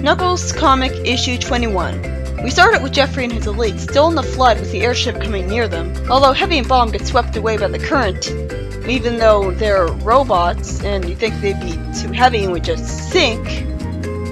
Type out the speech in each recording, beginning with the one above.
Knuckles Comic Issue 21. We started with Jeffrey and his elite still in the flood with the airship coming near them, although Heavy and Bomb get swept away by the current. Even though they're robots and you think they'd be too heavy and would just sink,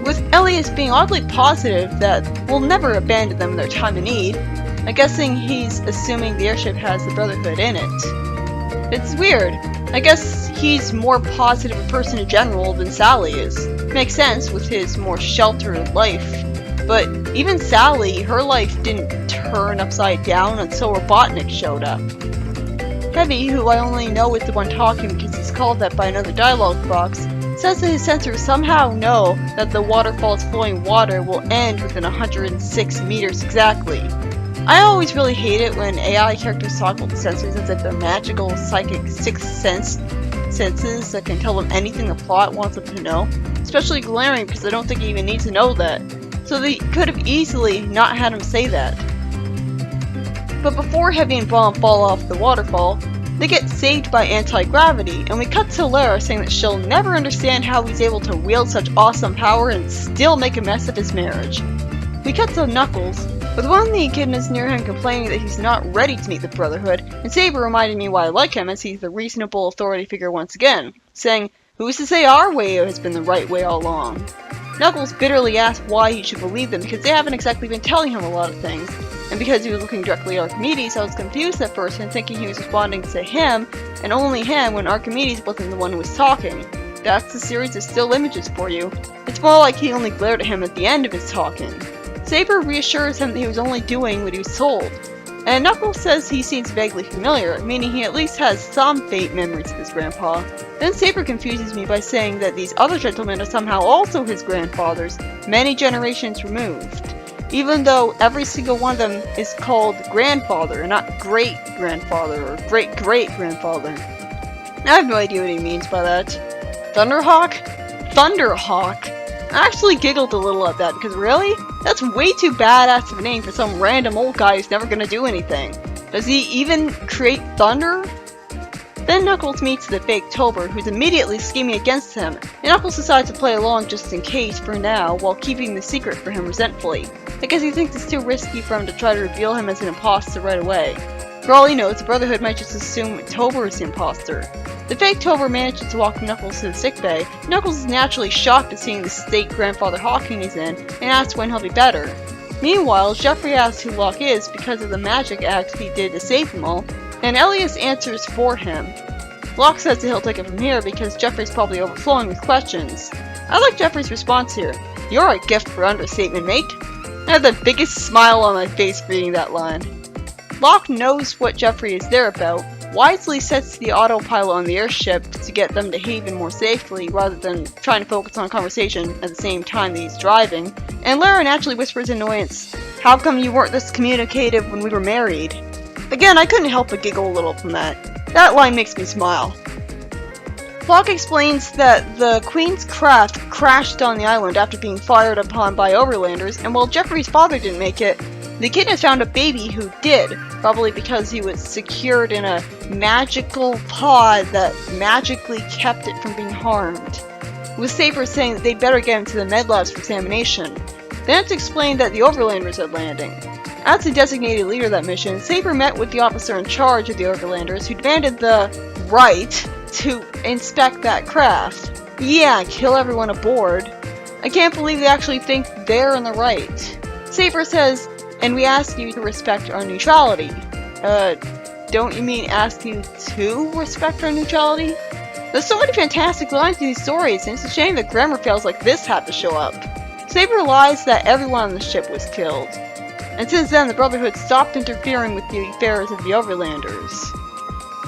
with Elias being oddly positive that we'll never abandon them in their time of need. I'm guessing he's assuming the airship has the Brotherhood in it. It's weird. I guess he's more positive a person in general than Sally is. Makes sense with his more sheltered life. But even Sally, her life didn't turn upside down until Robotnik showed up. Heavy, who I only know is the one talking because he's called that by another dialogue box, says that his sensors somehow know that the waterfall's flowing water will end within 106 meters exactly. I always really hate it when AI characters talk about the sensors as if they're magical, psychic, sixth senses that can tell them anything the plot wants them to know. Especially glaring because I don't think he even needs to know that. So they could have easily not had him say that. But before Heavy and Bomb fall off the waterfall, they get saved by anti-gravity, and we cut to Lara saying that she'll never understand how he's able to wield such awesome power and still make a mess of his marriage. We cut to Knuckles, with one of the echidnas near him complaining that he's not ready to meet the Brotherhood, and Saber reminding me why I like him as he's the reasonable authority figure once again, saying, "Who's to say our way has been the right way all along?" Knuckles bitterly asks why he should believe them because they haven't exactly been telling him a lot of things, and because he was looking directly at Archimedes, I was confused at first and thinking he was responding to him, and only him, when Archimedes wasn't the one who was talking. That's the series of still images for you. It's more like he only glared at him at the end of his talking. Saber reassures him that he was only doing what he was told, and Knuckles says he seems vaguely familiar, meaning he at least has some faint memories of his grandpa. Then Saber confuses me by saying that these other gentlemen are somehow also his grandfathers, many generations removed, even though every single one of them is called grandfather and not great-grandfather or great-great-grandfather. I have no idea what he means by that. Thunderhawk? Thunderhawk? I actually giggled a little at that because really? That's way too badass of a name for some random old guy who's never gonna do anything. Does he even create thunder? Then Knuckles meets the fake Tober, who's immediately scheming against him, and Knuckles decides to play along just in case for now, while keeping the secret for him resentfully. I guess he thinks it's too risky for him to try to reveal him as an imposter right away. For all he knows, the Brotherhood might just assume Tober is the imposter. The fake Tober manages to walk Knuckles to the sickbay. Knuckles is naturally shocked at seeing the state Grandfather Hawking is in, and asks when he'll be better. Meanwhile, Jeffrey asks who Locke is because of the magic act he did to save them all, and Elias answers for him. Locke says that he'll take it from here because Jeffrey's probably overflowing with questions. I like Jeffrey's response here. "You're a gift for understatement, mate." I had the biggest smile on my face reading that line. Locke knows what Jeffrey is there about, wisely sets the autopilot on the airship to get them to haven more safely rather than trying to focus on conversation at the same time that he's driving, and Lara naturally whispers in annoyance, "How come you weren't this communicative when we were married?" Again, I couldn't help but giggle a little from that. That line makes me smile. Locke explains that the Queen's craft crashed on the island after being fired upon by overlanders, and while Jeffrey's father didn't make it, the kid has found a baby who did, probably because he was secured in a magical pod that magically kept it from being harmed. With Saber saying that they'd better get him to the med labs for examination. Then it's explained that the overlanders are landing. As the designated leader of that mission, Saber met with the officer in charge of the overlanders who demanded the right to inspect that craft. Yeah, kill everyone aboard. I can't believe they actually think they're in the right. Saber says, "And we ask you to respect our neutrality." Don't you mean ask you to respect our neutrality? There's so many fantastic lines in these stories, and it's a shame that grammar fails like this had to show up. Saber lies that everyone on the ship was killed. And since then, the Brotherhood stopped interfering with the affairs of the Overlanders.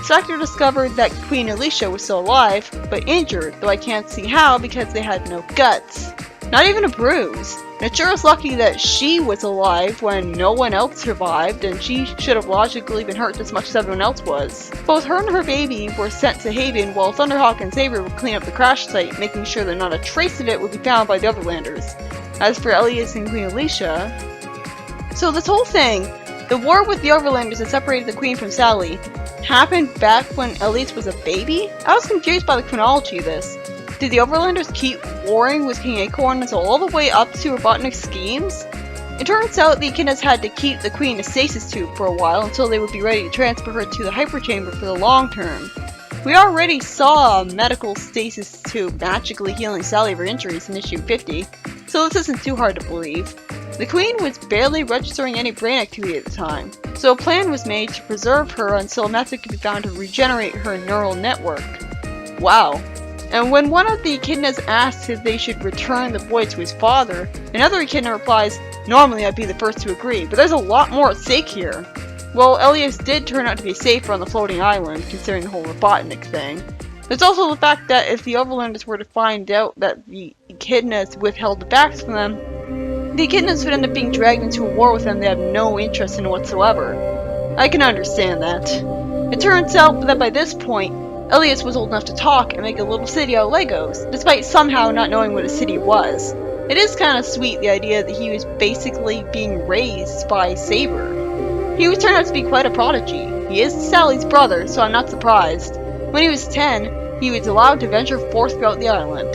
Spectre discovered that Queen Alicia was still alive, but injured, though I can't see how because they had no guts. Not even a bruise. And it sure is lucky that she was alive when no one else survived, and she should have logically been hurt as much as everyone else was. Both her and her baby were sent to Haven, while Thunderhawk and Saber would clean up the crash site, making sure that not a trace of it would be found by the Overlanders. As for Elias and Queen Alicia... So this whole thing, the war with the Overlanders that separated the Queen from Sally, happened back when Elias was a baby? I was confused by the chronology of this. Did the Overlanders keep warring with King Acorn until all the way up to Robotnik's schemes? It turns out the Echidnas had to keep the Queen in a stasis tube for a while until they would be ready to transfer her to the hyperchamber for the long term. We already saw a medical stasis tube magically healing Sally of her injuries in issue 50, so this isn't too hard to believe. The Queen was barely registering any brain activity at the time, so a plan was made to preserve her until a method could be found to regenerate her neural network. Wow. And when one of the Echidnas asks if they should return the boy to his father, another Echidna replies, "Normally I'd be the first to agree, but there's a lot more at stake here." Well, Elias did turn out to be safer on the floating island, considering the whole Robotnik thing. There's also the fact that if the Overlanders were to find out that the Echidnas withheld the facts from them, the Echidnas would end up being dragged into a war with them they have no interest in whatsoever. I can understand that. It turns out that by this point, Elias was old enough to talk and make a little city out of Legos, despite somehow not knowing what a city was. It is kind of sweet, the idea that he was basically being raised by Saber. He was turned out to be quite a prodigy. He is Sally's brother, so I'm not surprised. When he was 10, he was allowed to venture forth throughout the island.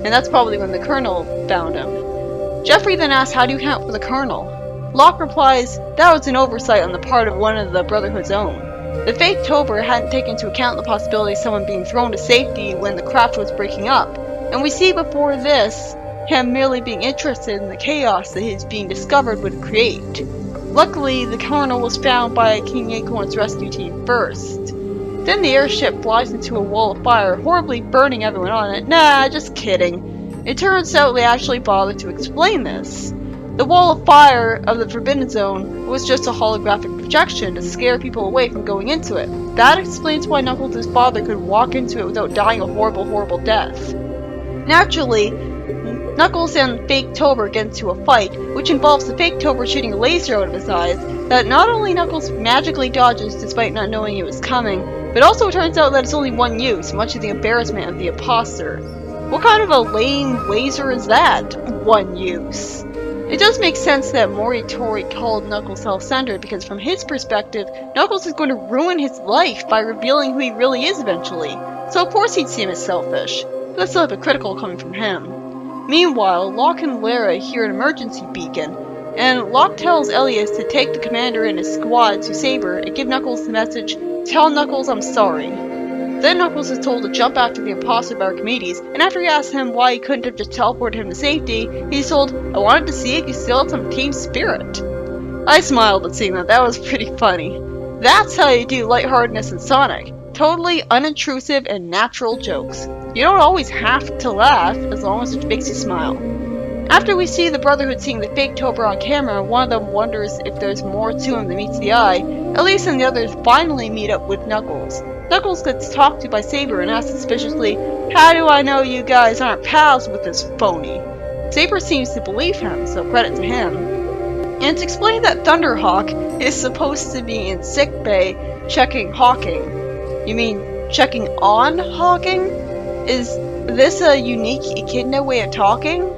And that's probably when the Colonel found him. Jeffrey then asks, "How do you account for the Colonel?" Locke replies, "That was an oversight on the part of one of the Brotherhood's own. The fake Tober hadn't taken into account the possibility of someone being thrown to safety when the craft was breaking up, and we see before this him merely being interested in the chaos that his being discovered would create. Luckily, the Colonel was found by King Acorn's rescue team first. Then the airship flies into a wall of fire, horribly burning everyone on it. Nah, just kidding. It turns out they actually bothered to explain this. The wall of fire of the Forbidden Zone was just a holographic projection to scare people away from going into it. That explains why Knuckles' father could walk into it without dying a horrible, horrible death. Naturally, Knuckles and Fake Tober get into a fight, which involves the Fake Tober shooting a laser out of his eyes that not only Knuckles magically dodges despite not knowing it was coming, but also it turns out that it's only one use, much to the embarrassment of the imposter. What kind of a lame laser is that? One use. It does make sense that Moritori called Knuckles self-centered because from his perspective, Knuckles is going to ruin his life by revealing who he really is eventually. So of course he'd see him as selfish. But that's still hypocritical coming from him. Meanwhile, Locke and Lara hear an emergency beacon, and Locke tells Elias to take the commander and his squad to Saber and give Knuckles the message, "Tell Knuckles I'm sorry." Then Knuckles is told to jump after the imposter by Archimedes, and after he asks him why he couldn't have just teleported him to safety, he's told, "I wanted to see if you still had some team spirit." I smiled at seeing that. That was pretty funny. That's how you do lightheartedness in Sonic. Totally unintrusive and natural jokes. You don't always have to laugh, as long as it makes you smile. After we see the Brotherhood seeing the fake Tober on camera, one of them wonders if there's more to him than meets the eye. Elise and the others finally meet up with Knuckles. Knuckles gets talked to by Saber and asks suspiciously, "How do I know you guys aren't pals with this phony?" Saber seems to believe him, so credit to him. And it's explained that Thunderhawk is supposed to be in sickbay checking Hawking. You mean checking on Hawking? Is this a unique Echidna way of talking?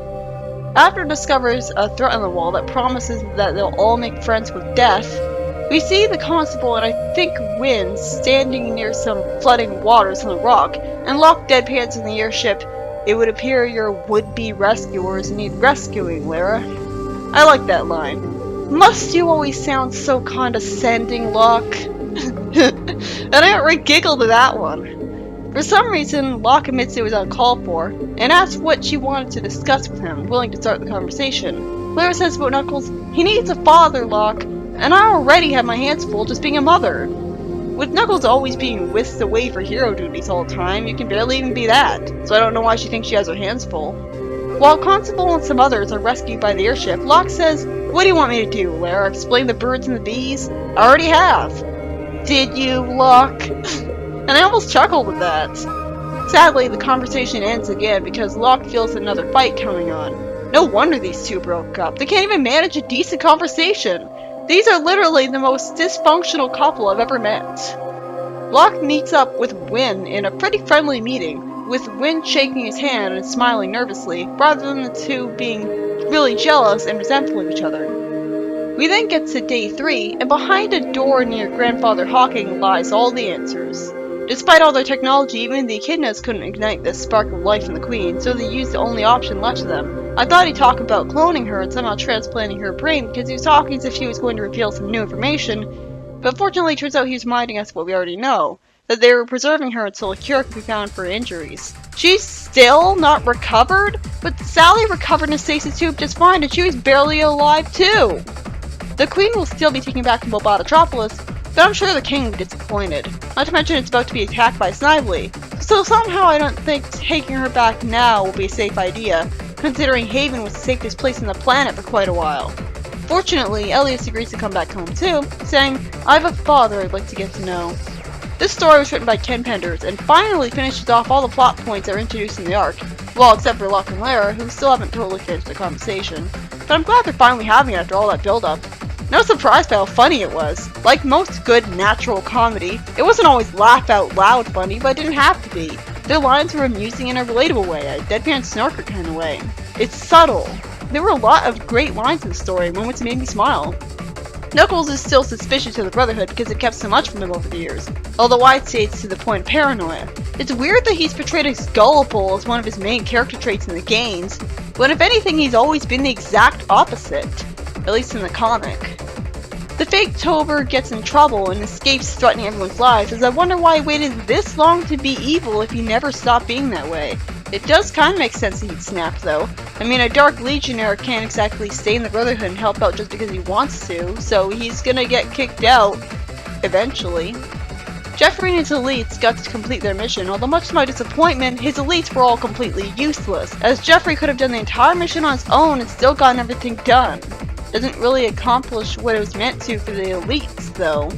After it discovers a threat on the wall that promises that they'll all make friends with death, we see the constable and I think Wynn standing near some flooding waters on the rock, and Locke deadpans in the airship, "It would appear your would-be rescuers need rescuing, Lara." I like that line. Must you always sound so condescending, Locke? And I outright giggled at that one. For some reason, Locke admits it was uncalled for, and asks what she wanted to discuss with him, willing to start the conversation. Lara says about Knuckles, "He needs a father, Locke, and I already have my hands full just being a mother." With Knuckles always being whisked away for hero duties all the time, you can barely even be that, so I don't know why she thinks she has her hands full. While Constable and some others are rescued by the airship, Locke says, "What do you want me to do, Lara? Explain the birds and the bees? I already have." Did you, Locke? And I almost chuckled at that. Sadly, the conversation ends again because Locke feels another fight coming on. No wonder these two broke up. They can't even manage a decent conversation. These are literally the most dysfunctional couple I've ever met. Locke meets up with Wynn in a pretty friendly meeting, with Wynn shaking his hand and smiling nervously, rather than the two being really jealous and resentful of each other. We then get to day 3, and behind a door near Grandfather Hawking lies all the answers. Despite all their technology, even the echidnas couldn't ignite the spark of life in the queen, so they used the only option left to them. I thought he'd talk about cloning her and somehow transplanting her brain because he was talking as if she was going to reveal some new information, but fortunately it turns out he was reminding us what we already know, that they were preserving her until a cure could be found for her injuries. She's still not recovered? But Sally recovered in a stasis tube just fine and she was barely alive too! The queen will still be taken back to Bobatotropolis, but I'm sure the king will be disappointed. Not to mention it's about to be attacked by Snively. So somehow I don't think taking her back now will be a safe idea, considering Haven was the safest place on the planet for quite a while. Fortunately, Elias agrees to come back home too, saying, I have a father I'd like to get to know. This story was written by Ken Penders, and finally finishes off all the plot points that were introduced in the arc. Well, except for Locke and Lara, who still haven't totally finished the conversation. But I'm glad they're finally having it after all that build-up. No surprise by how funny it was. Like most good natural comedy, it wasn't always laugh-out-loud funny, but it didn't have to be. Their lines were amusing in a relatable way, a deadpan snorker kind of way. It's subtle. There were a lot of great lines in the story, moments that made me smile. Knuckles is still suspicious of the Brotherhood because it kept so much from him over the years, although I'd say it's to the point of paranoia. It's weird that he's portrayed as gullible as one of his main character traits in the games, when if anything he's always been the exact opposite, at least in the comic. The fake Tober gets in trouble and escapes threatening everyone's lives, as I wonder why he waited this long to be evil if he never stopped being that way. It does kind of make sense that he'd snap though. I mean, a Dark Legionnaire can't exactly stay in the Brotherhood and help out just because he wants to, so he's gonna get kicked out eventually. Jeffrey and his elites got to complete their mission, although much to my disappointment, his elites were all completely useless, as Jeffrey could have done the entire mission on his own and still gotten everything done. Doesn't really accomplish what it was meant to for the elites, though.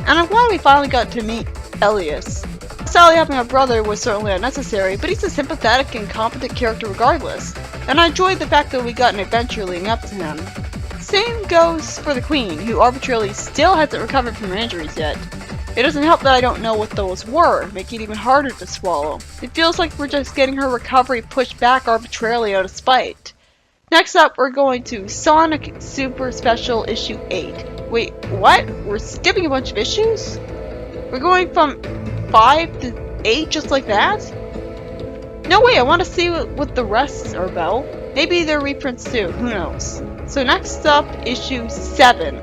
And I'm glad we finally got to meet Elias. Sally having a brother was certainly unnecessary, but he's a sympathetic and competent character regardless, and I enjoyed the fact that we got an adventure leading up to him. Same goes for the Queen, who arbitrarily still hasn't recovered from her injuries yet. It doesn't help that I don't know what those were, making it even harder to swallow. It feels like we're just getting her recovery pushed back arbitrarily out of spite. Next up, we're going to Sonic Super Special Issue 8. Wait, what? We're skipping a bunch of issues? We're going from 5 to 8 just like that? No way, I want to see what the rest are about. Maybe they're reprints too, who knows. So next up, issue 7.